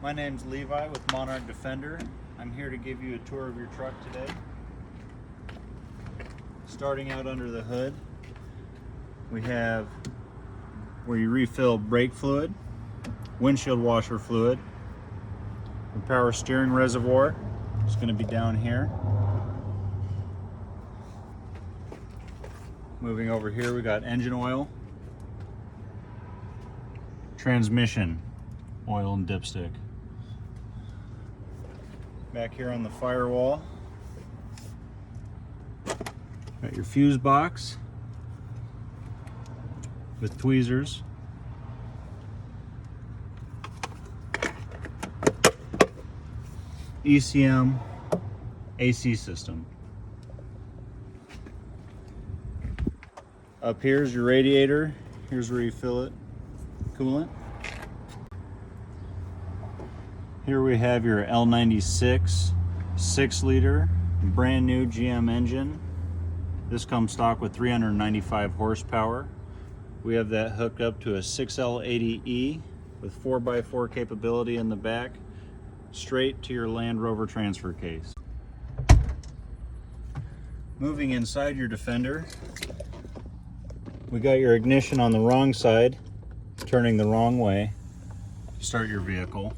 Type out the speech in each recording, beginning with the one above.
My name's Levi with Monarch Defender. I'm here to give you a tour of your truck today. Starting out under the hood, we have where you refill brake fluid, windshield washer fluid, the power steering reservoir is going to be down here. Moving over here, we got engine oil, transmission oil and dipstick. Back here on the firewall, got your fuse box with tweezers. ECM AC system. Up here's your radiator. Here's where you fill it, coolant. Here we have your L96 6-liter brand new GM engine. This comes stock with 395 horsepower. We have that hooked up to a 6L80E with 4x4 capability in the back, straight to your Land Rover transfer case. Moving inside your Defender, we got your ignition on the wrong side, turning the wrong way to start your vehicle.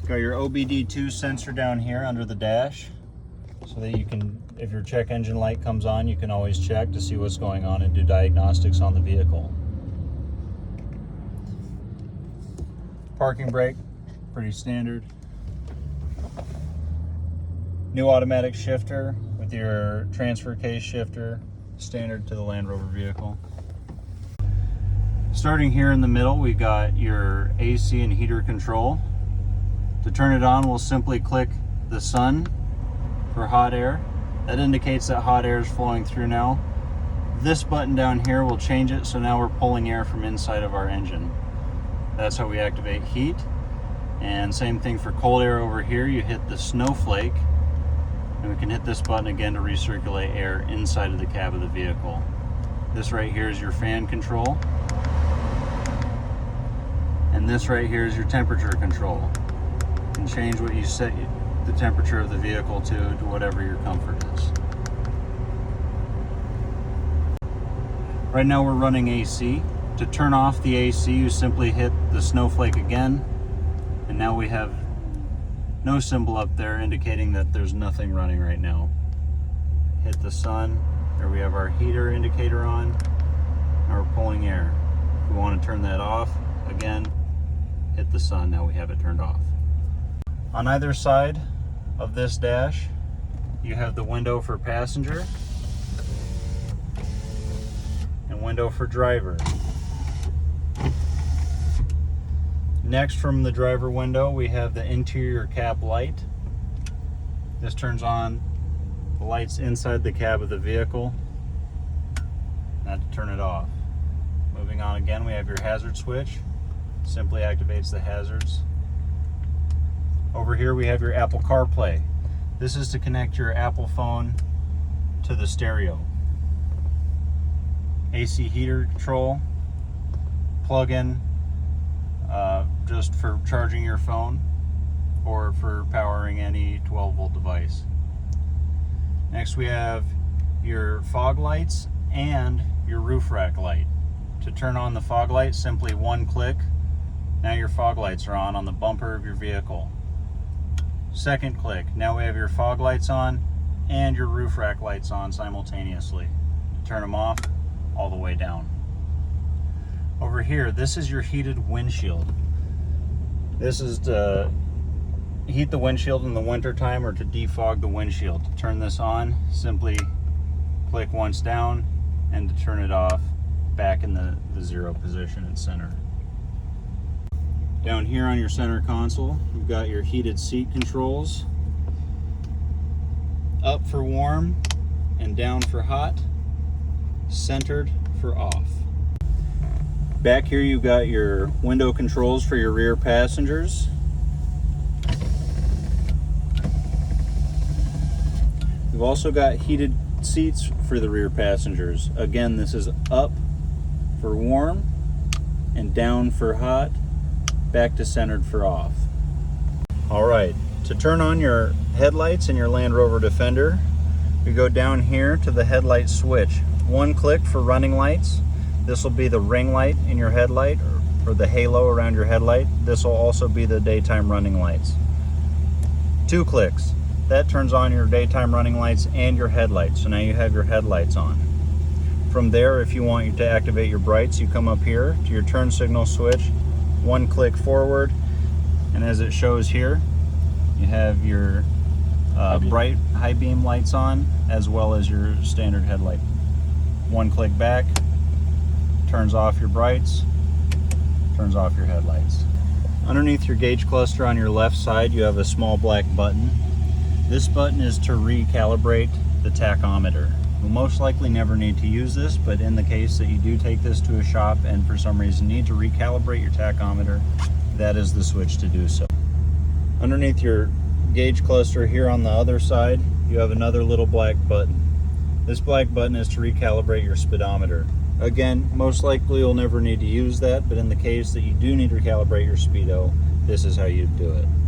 Got your OBD2 sensor down here under the dash, so that you can, if your check engine light comes on, you can always check to see what's going on and do diagnostics on the vehicle. Parking brake, pretty standard. New automatic shifter with your transfer case shifter, standard to the Land Rover vehicle. Starting here in the middle, we got your AC and heater control. To turn it on, we'll simply click the sun for hot air. That indicates that hot air is flowing through now. This button down here will change it, so now we're pulling air from inside of our engine. That's how we activate heat. And same thing for cold air over here. You hit the snowflake, and we can hit this button again to recirculate air inside of the cab of the vehicle. This right here is your fan control. And this right here is your temperature control. You can change what you set the temperature of the vehicle to whatever your comfort is. Right now we're running AC. To turn off the AC, you simply hit the snowflake again, and now we have no symbol up there indicating that there's nothing running right now. Hit the sun. There we have our heater indicator on. Now we're pulling air. If we want to turn that off, again, hit the sun. Now we have it turned off. On either side of this dash, you have the window for passenger and window for driver. Next, from the driver window, we have the interior cab light. This turns on the lights inside the cab of the vehicle. Now to turn it off. Moving on again, we have your hazard switch. Simply activates the hazards. Over here we have your Apple CarPlay. This is to connect your Apple phone to the stereo. AC heater control, plug-in just for charging your phone or for powering any 12-volt device. Next we have your fog lights and your roof rack light. To turn on the fog light, simply one click. Now your fog lights are on the bumper of your vehicle. Second click, now we have your fog lights on and your roof rack lights on simultaneously. To turn them off, all the way down. Over here, this is your heated windshield. This is to heat the windshield in the winter time or to defog the windshield. To turn this on, simply click once down, and to turn it off, back in the zero position and center. Down here on your center console, you've got your heated seat controls. Up for warm and down for hot, centered for off. Back here you've got your window controls for your rear passengers. We've also got heated seats for the rear passengers. Again, this is up for warm and down for hot, back to centered for off. All right, to turn on your headlights in your Land Rover Defender, you go down here to the headlight switch. One click for running lights. This will be the ring light in your headlight, or the halo around your headlight. This will also be the daytime running lights. 2 clicks. That turns on your daytime running lights and your headlights. So now you have your headlights on. From there, if you want to activate your brights, you come up here to your turn signal switch, 1 click forward, and as it shows here, you have your bright high beam lights on, as well as your standard headlight. 1 click back, turns off your brights, turns off your headlights. Underneath your gauge cluster on your left side, you have a small black button. This button is to recalibrate the tachometer. You'll most likely never need to use this, but in the case that you do take this to a shop and for some reason need to recalibrate your tachometer, that is the switch to do so. Underneath your gauge cluster here on the other side, you have another little black button. This black button is to recalibrate your speedometer. Again, most likely you'll never need to use that, but in the case that you do need to recalibrate your speedo, this is how you do it.